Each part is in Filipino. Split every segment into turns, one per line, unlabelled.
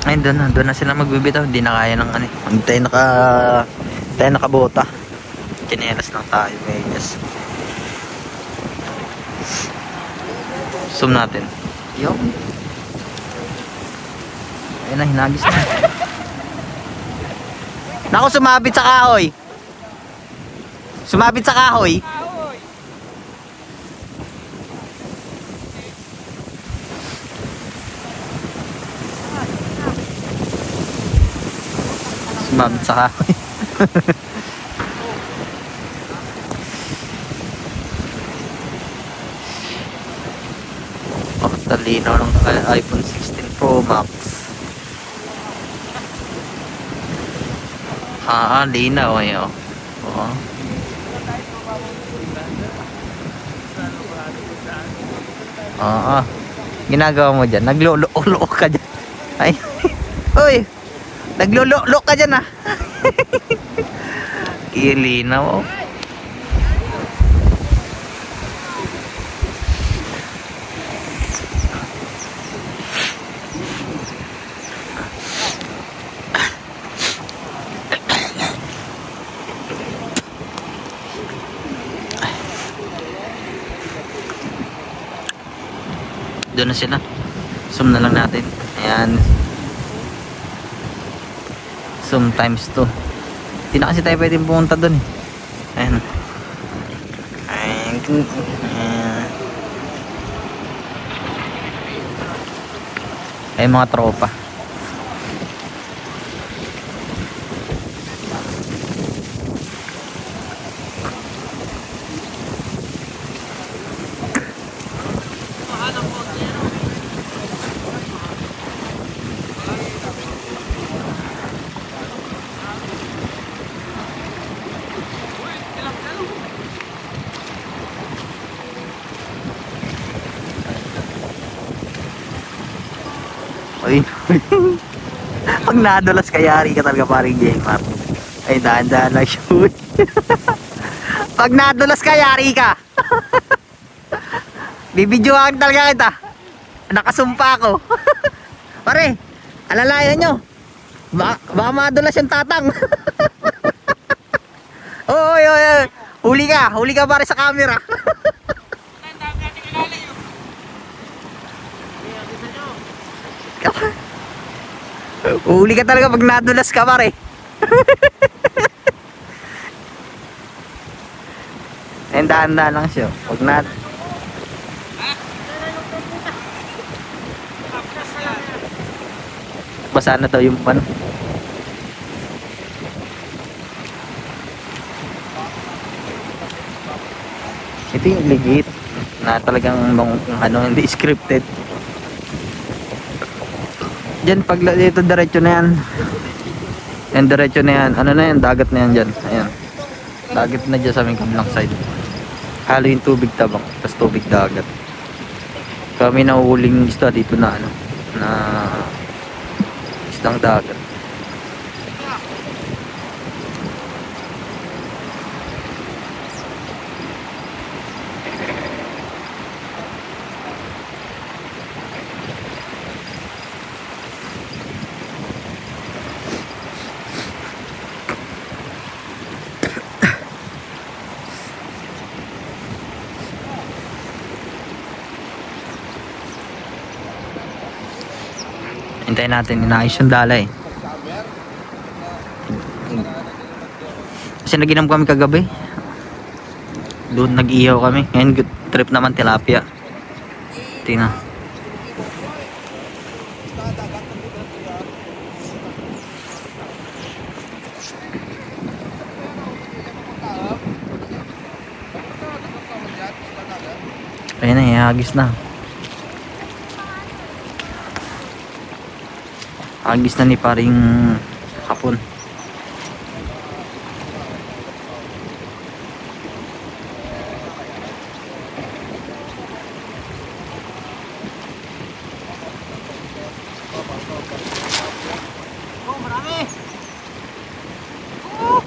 Ayun, doon na sila magbibitaw. Hindi na kaya ng ano. Hindi tayo nakabota. Chinelas lang tayo, medyas. Zoom natin. Yo. Ayun na, hinagis na. Naku, sumabit sa kahoy. Sumabit sa kahoy. Sumabit sa kahoy. Oh, talino ng iPhone 16 Pro Max. Linaw eh, oh. Oo. Oo. Ginagawa mo dyan? Naglolo ka dyan. Ay. Uy. Naglolo ka dyan, ah. Kilinaw, oh. Doon na sila. Zoom na lang natin. Ayan. Zoom times 2. Hindi na kasi tayo pwedeng pumunta doon eh. Ayan. Ayan mga tropa. Ay. Pag nadulas ka, yari ka talaga paring Jmar. Ay, dahan-dahan lang shoot. Pag nadulas ka, yari ka. Bibidyohan talaga kita. Nakasumpa ako. Pare, alalayan nyo. Baka madulas yung tatang. Oy. Huli ka pare sa camera. Huli ka talaga pag nadulas ka pare. Dahan-dahan lang siya. Pag basa na daw yung pan. Ito yung legit na talagang hindi scripted. Diyan pag dito diretso na yan. Yan diretso na yan. Ano na yan? Dagat na yan dyan. Ayan. Dagat na dyan sa aming kabilang side. Halo yung tubig tabak. Tapos tubig dagat. Kami nahuhuling isda dito na ano. Na isdang dagat. Hintayin natin, inaayos yung dalay. Kasi naginom kami kagabi. Doon nag-ihaw kami. Ngayon good trip naman tilapia. Tingnan. Ayan na, ihagis na. Agis na ni paring hapon. Oh, marami. Oh.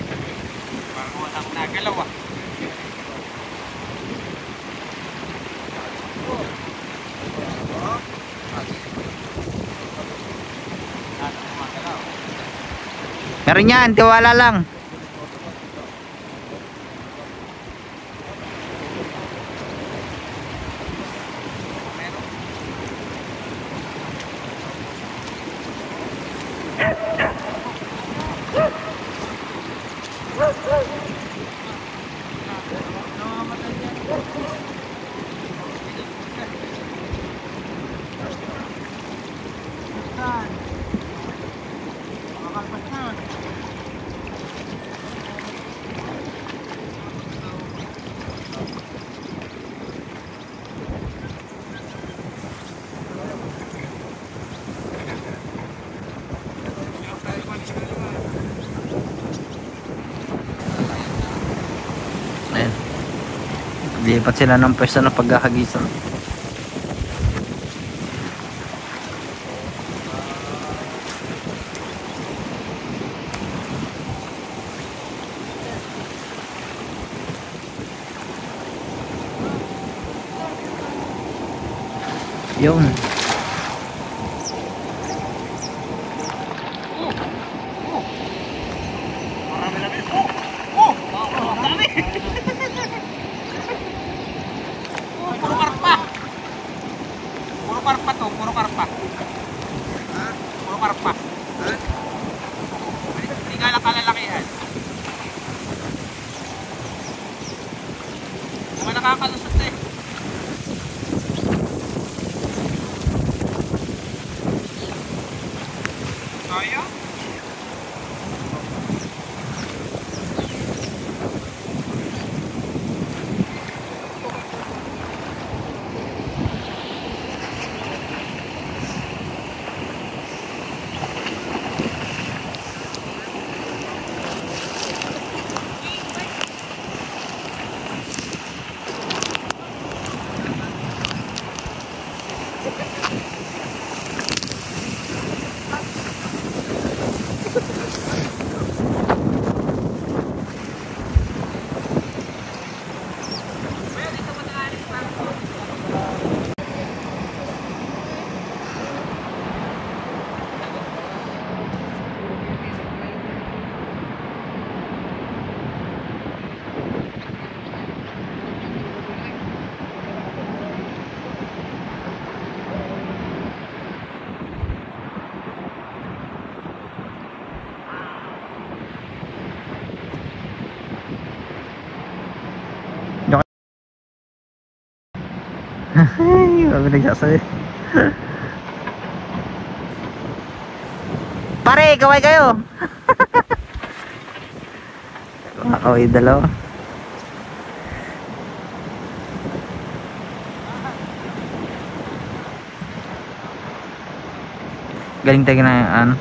Parang walang nagalaw ah. Meron yan, tiwala lang. Ayan. Lipat sila ng pwesto na pagkakagisan. Yun.
Puro karpa. Puro karpa. Hindi ka lang kalalakihan. Naman nakakalusot eh. Kaya?
Ay, bago nagsasabi. Pare, kaway kayo. Kaway dalawa. Galing tayo na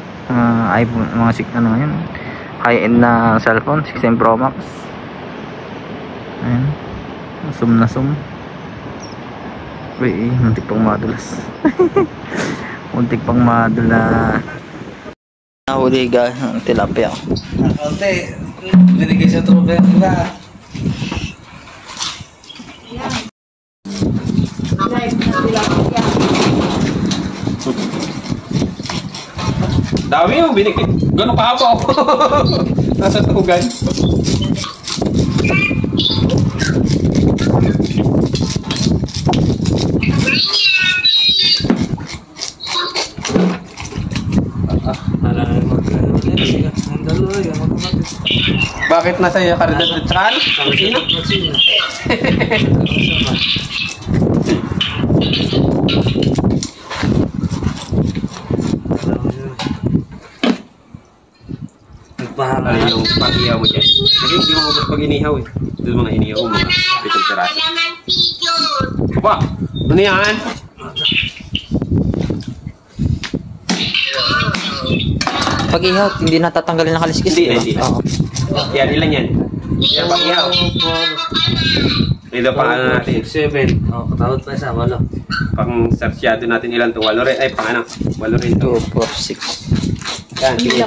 iPhone, mga ano yun, high-end na cellphone, 16 Pro Max. Ayan, zoom na zoom. Uy, muntik pang madulas. Muntik pang madula. Nahuli ga ang tilapia.
Nakaunti. Binigay sa tropa yung iba. Dami yung binigay. Gano'n kahaba ako. Nasa tugan. Bakit nasa iyo karidad at saan? Sino? Ano yung pag-ihaw mo dyan? Kasi hindi mo mabas pag inihaw eh. Doon mga inihaw mo, mga pitong terasa. Ba? Ano yan?
Pag ihaw, hindi natatanggalin ng kaliskis.
Hindi. Oo. Yan, ilan yan? Yan pag ihaw. Ito pang ano natin? 7.
Oh, katawad pa isa, 8.
Pang sarsyado natin ilan to? 8 rin. Ay, pang ano? 8 rin to.
2, 4, 6.
Yan, sige.